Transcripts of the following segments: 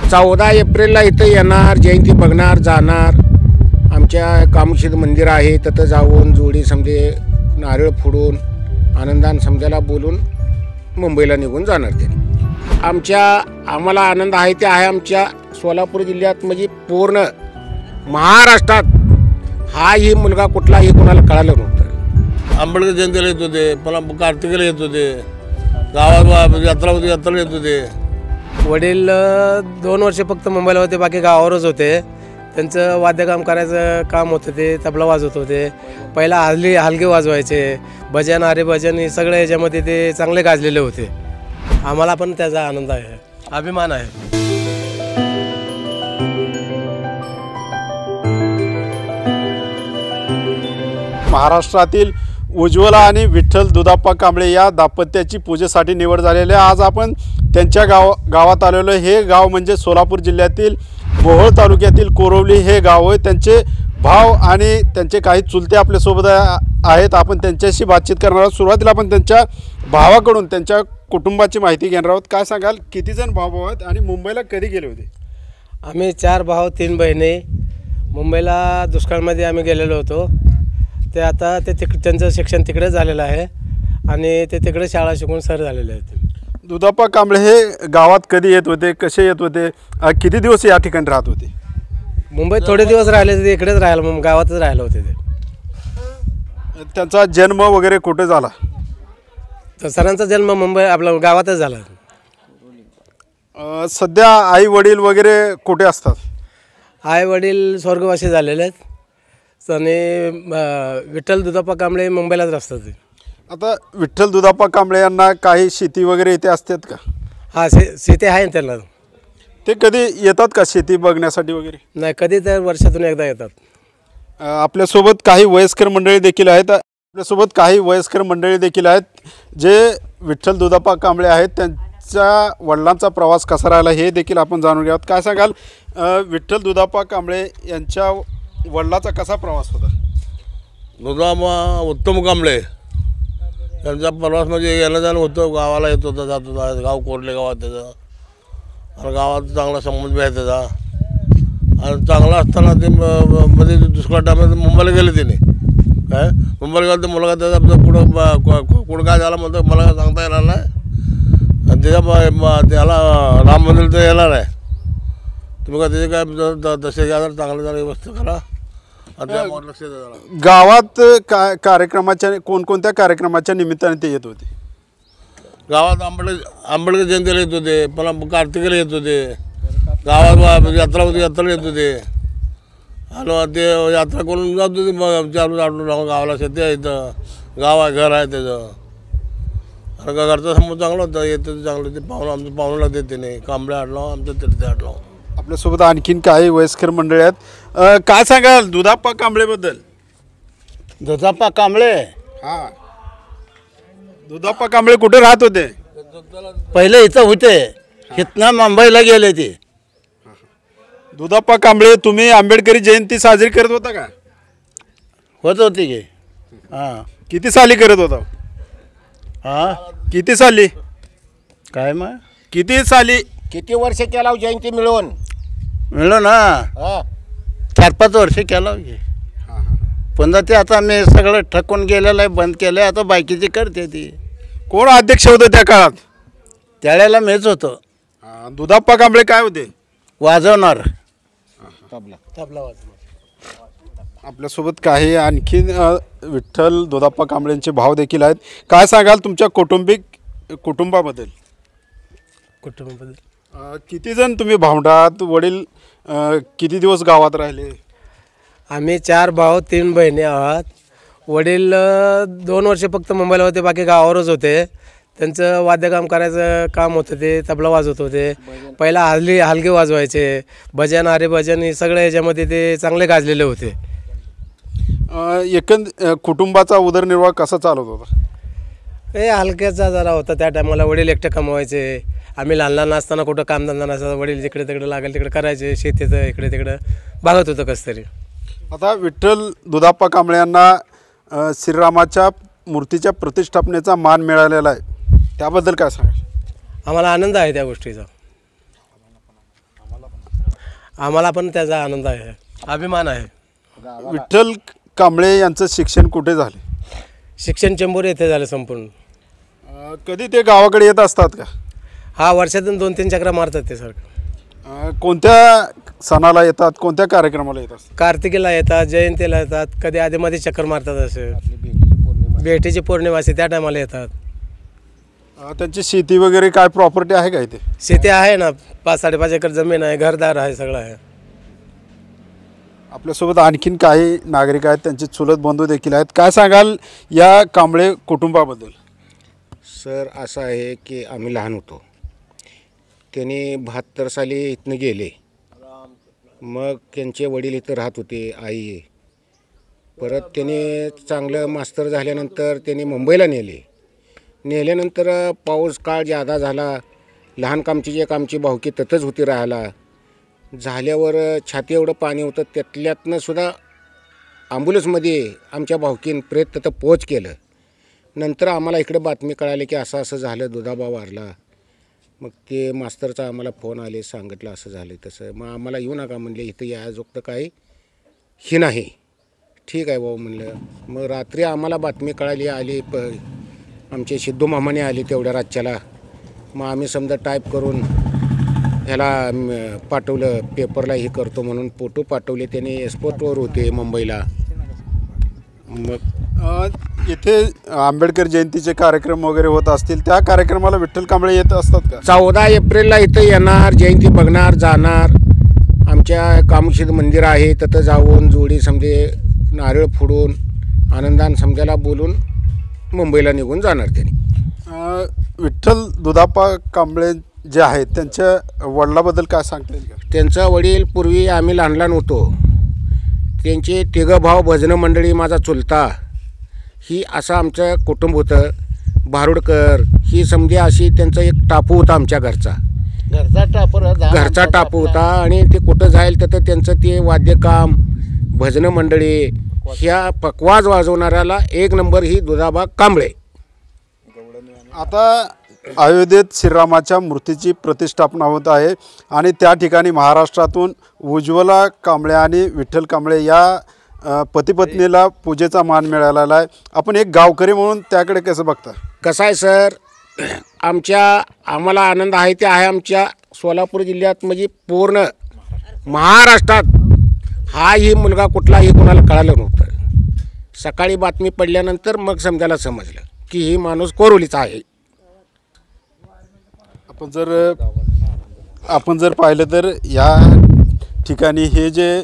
14 एप्रिलला इथं येणार, जयंती बघणार, जाणार. आमच्या कामशेत मंदिर आहे, तिथं जाऊन जोडी समजे नारळ फोडून आनंदाने समजायला बोलून मुंबईला निघून जाणार. त्यांनी आम्हाला आनंद आहे ते आहे. आमच्या सोलापूर जिल्ह्यात म्हणजे पूर्ण महाराष्ट्रात हाही मुलगा कुठलाही कोणाला कळालं नव्हतं. आंबेडकर जयंतीला येत होते, पुन्हा कार्तिकीला येत होते, गावात यात्रा होती, यात्रेला येत होते. वडील 2 वर्ष फक्त मुंबईला होते, बाकी गावावरच होते. त्यांचं वाद्यकाम करायचं काम होतं, ते तबला वाजवत होते. पहिला हलगे वाजवायचे, भजन हरिभजन हे सगळे याच्यामध्ये ते चांगले गाजलेले होते. आम्हाला पण त्याचा आनंद आहे, अभिमान आहे. महाराष्ट्रातील उज्ज्वला आणि विठ्ठल दुधाप्पा कांबळे या दाम्पत्याची पूजेसाठी निवड झालेली आहे. आज आपण त्यांच्या गावात आलेलो. हे गाव म्हणजे सोलापूर जिल्ह्यातील मोहोळ तालुक्यातील कोरवली हे गाव आहे. त्यांचे भाव आणि त्यांचे काही चुलते आपल्यासोबत आहेत. आपण त्यांच्याशी बातचीत करणार आहोत. सुरुवातीला आपण त्यांच्या भावाकडून त्यांच्या कुटुंबाची माहिती घेणार आहोत. काय सांगाल, किती जण भाऊ आहेत आणि मुंबईला कधी गेले होते? आम्ही 4 भाऊ 3 बहिणी. मुंबईला दुष्काळमध्ये आम्ही गेलेलो होतो. ते आता त्यांचं शिक्षण तिकडे झालेलं आहे आणि ते तिकडे शाळा शिकून सर झालेले आहेत. दुधाप्पा कांबळे हे गावात कधी येत होते, कसे येत होते, किती दिवस या ठिकाणी राहत होते? मुंबईत थोडे दिवस राहिले, ते इकडेच राहायला, मग गावातच राहिलं होते ते. त्यांचा जन्म वगैरे कुठे झाला? तर सरांचा जन्म मुंबई आपल्या गावातच झाला. सध्या आई वडील वगैरे कुठे असतात? आई वडील स्वर्गवासी झालेले आहेत आणि विठ्ठल दुधाप्पा कांबळे मुंबईलाच असतात. आता विठ्ठल दुधाप्पा कांबळे यांना काही शेती वगैरे इथे असतात का? हां, शेती आहे ना त्यांना. ते कधी येतात का शेती बघण्यासाठी वगैरे? नाही, कधी तर वर्षातून एकदा येतात. आपल्यासोबत काही वयस्कर मंडळी देखील आहेत. जे विठ्ठल दुधाप्पा कांबळे आहेत, त्यांच्या वडिलांचा प्रवास कसा राहिला हे देखील आपण जाणून घ्यावं. काय सांगाल, विठ्ठल दुधाप्पा कांबळे यांच्या वडिलांचा कसा प्रवास होता? दुधाप्पा उत्तम कांबळे त्यांचा प्रवास म्हणजे येणं जाणं होतं. गावाला येत होता, जात होता. गाव कोरले गावात त्याचं, आणि गावात चांगला संबंध बी आहे त्याचा. आणि चांगला असताना ते मध्ये दुष्काळ टायमात मुंबईला गेले त्याने. काय मुंबईला गेलं तर मुलगा त्याचा कुठं काय झाला म्हणतो, मला काय सांगता येणार नाही. आणि त्याला राम मंदिर तर येणार आहे. तुम्ही काय त्याचे काय तसे घ्या, चांगलं चांगली व्यवस्था करा. लक्ष द्या. गावात कार्यक्रमाच्या कोणकोणत्या कार्यक्रमाच्या निमित्ताने ते येत होते? गावात आंबेडकर जयंतीला येत होते, पुन्हा कार्तिकीला येत होते. गावात यात्रा होती, यात्रेला येत होते. आणि ते यात्रा करून जात होते. मग 4 आठवडे गावाला शेती आहे, इथं गाव आहे, घर आहे त्याचं. आणि घरचा समोर चांगला होता, येतं चांगलं. ते आमचं पाहुणला देते नाही, कांबळे आडलाव आमचं तिथे आडलाव. आपल्यासोबत आणखीन काही वयस्कर मंडळी आहेत. काय सांगाल दुधाप्पा कांबळेबद्दल? दुधाप्पा कांबळे हां, दुधाप्पा कांबळे कुठे राहत होते? पहिले इथं होते, इथनं मुंबईला गेले ते. दुधाप्पा कांबळे, तुम्ही आंबेडकरी जयंती साजरी करत होता का? होत होती की. हां, किती साली करत होता? हां, किती साली? काय मग किती साली? किती वर्ष केला जयंती मिळून? मिळलो ना, हा, 4-5 वर्ष केलं की. पुन्हा ते आता मी सगळं ठकून गेलेलं आहे, बंद केलं आहे. आता बाकीची करते ती. कोण अध्यक्ष होतं त्या काळात? त्यावेळेला मीच होतो. दुधाप्पा कांबळे काय होते? वाजवणार तबला वाजवणार. आपल्यासोबत काही आणखीन विठ्ठल दुधाप्पा कांबळेंचे भाव देखील आहेत. काय सांगाल तुमच्या कुटुंबाबद्दल? किती जण तुम्ही भावंडात? वडील किती दिवस गावात राहिले? आम्ही 4 भाऊ 3 बहिणी आहोत. वडील 2 वर्ष फक्त मुंबईला होते, बाकी गावावरच होते. त्यांचं वाद्यकाम करायचं काम होतं, ते तबला वाजवत होते. पहिला हलगे वाजवायचे, भजन हरिभजन हे सगळे याच्यामध्ये ते चांगले गाजलेले होते. कुटुंबाचा उदरनिर्वाह कसा चालत होता? हे हलक्याचा जरा होता त्या टायमाला. वडील एकटे कमवायचे. आम्ही लहान असताना कुठं कामधंदा नसायचा, वडील जिकडे तिकडे लागेल तिकडे करायचे. शेतीचं इकडे तिकडं बघत होतं कसं तरी. आता विठ्ठल दुधाप्पा कांबळे यांना श्रीरामाच्या मूर्तीच्या प्रतिष्ठापनेचा मान मिळालेला आहे. त्याबद्दल काय सांगाल? आम्हाला आनंद आहे त्या गोष्टीचा, आम्हाला पण त्याचा आनंद आहे, अभिमान आहे. विठ्ठल कांबळे यांचं शिक्षण कुठे झाले? शिक्षण चेंबूर येथे झालं संपूर्ण. कधी ते गावाकडे येत असतात का? हा, वर्षातून 2-3 चक्रा मारतात ते सारखं. कोणत्या सणाला येतात, कोणत्या कार्यक्रमाला येत असतात? कार्तिकीला येतात, जयंतीला येतात, कधी आधीमध्ये चक्कर मारतात. असे भेटीची पौर्णिमा असते त्या टायमाला येतात. त्यांची शेती वगैरे काय प्रॉपर्टी आहे का इथे? शेती आहे ना, 5-5.5 एकर जमीन आहे, घरदार आहे, सगळं आहे. आपल्यासोबत आणखीन काही नागरिक आहेत, त्यांचे चुलत बंधू देखील आहेत. काय सांगाल या कांबळे कुटुंबाबद्दल? सर, असं आहे की आम्ही लहान होतो, त्यांनी 72 साली इथनं गेले. मग त्यांचे वडील इथं राहत होते, आई. परत त्याने चांगलं मास्तर झाल्यानंतर त्यांनी मुंबईला नेल्यानंतर पाऊस काळ जादा झाला. लहान कामची एक आमची भावकी ततच होती राहायला. झाल्यावर छाती एवढं पाणी होतं, त्यातल्यातनं सुद्धा ॲम्ब्युलन्समध्ये आमच्या भावकीन प्रेत तिथं पोच केलं. नंतर आम्हाला इकडे बातमी कळाली की असं असं झालं, दुधाबा वारला. मग ते मास्तरचा आम्हाला फोन आले, सांगितलं असं झालं तसं. मग आम्हाला येऊ नका म्हणले, इथं यायजोगतं काही हे नाही. ठीक आहे भाऊ म्हणलं. मग रात्री आम्हाला बातमी कळाली, आली आमचे सिद्धू मामाने आले तेवढ्या रातच्याला. मग आम्ही समजा टाईप करून ह्याला पाठवलं, पेपरला हे करतो म्हणून फोटो पाठवले. त्याने एअरपोर्टवर होते मुंबईला. मग इथे आंबेडकर जयंतीचे कार्यक्रम वगैरे होत असतील, त्या कार्यक्रमाला विठ्ठल कांबळे येत असतात का? 14 एप्रिलला इथं येणार, जयंती बघणार, जाणार. आमच्या कामशेत मंदिर आहे, तिथं जाऊन जोडी समजे नारळ फोडून आनंदान समजायला बोलून मुंबईला निघून जाणार. त्यांनी विठ्ठल दुधाप्पा कांबळे जे आहेत त्यांच्या वडिलाबद्दल काय सांगता येईल का? त्यांचा वडील पूर्वी आम्ही लहान लहान होतो, त्यांचे 3 भाऊ भजन मंडळी, माझा चुलता, ही असं आमचं कुटुंब होतं. भारुडकर ही समजे अशी त्यांचा एक टापू होता आमच्या घरचा टापू होता. आणि ते कुठं जाईल तर त्यांचं ते वाद्यकाम, भजन मंडळी, ह्या पकवाज वाजवणाऱ्याला एक नंबर ही दुधाबा कांबळे. आता अयोध्येत श्रीरामाच्या मूर्तीची प्रतिष्ठापना होत आहे आणि त्या ठिकाणी महाराष्ट्रातून उज्ज्वला कांबळे आणि विठ्ठल कांबळे या पतीपत्नीला पूजेचा मान मिळालेला आहे. आपण एक गावकरी म्हणून त्याकडे कसं बघता? कसं आहे सर, आम्हाला आनंद आहे ते आहे. आमच्या सोलापूर जिल्ह्यात म्हणजे पूर्ण महाराष्ट्रात ही मुलगा कुठलाही कोणाला कळालं नव्हतं. सकाळी बातमी पडल्यानंतर मग समजायला समजलं की ही माणूस कोरोलीचा आहे. आपण जर पाहिलं तर या ठिकाणी हे जे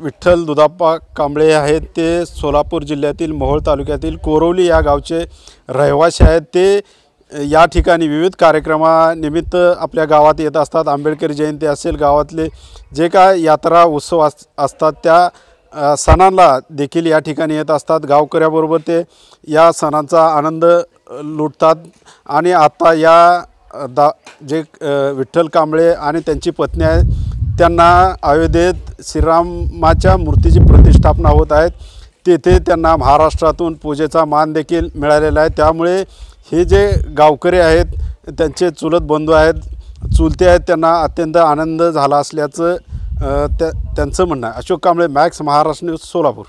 विठ्ठल दुधाप्पा कांबळे आहेत ते सोलापूर जिल्ह्यातील मोहोळ तालुक्यातील कोरोली या गावचे रहिवासी आहेत. ते या ठिकाणी विविध कार्यक्रमानिमित्त आपल्या गावात येत असतात. आंबेडकर जयंती असेल, गावातले जे काय यात्रा उत्सव असतात त्या सणांना देखील या ठिकाणी येत असतात. गावकऱ्याबरोबर ते या सणांचा आनंद लुटतात. आणि आता या जे विठ्ठल कांबळे आणि त्यांची पत्नी आहे त्यांना अयोध्येत श्रीरामाच्या मूर्तीची प्रतिष्ठापना होत आहे. तेथे त्यांना महाराष्ट्रातून पूजेचा मान देखील मिळालेला आहे. त्यामुळे हे जे गावकरी आहेत, त्यांचे चुलत बंधू आहेत, चुलते आहेत, त्यांना अत्यंत आनंद झाला असल्याचं त्यांचं म्हणणं आहे. Ashok Kamble, max, Maharashtra news, Solapur.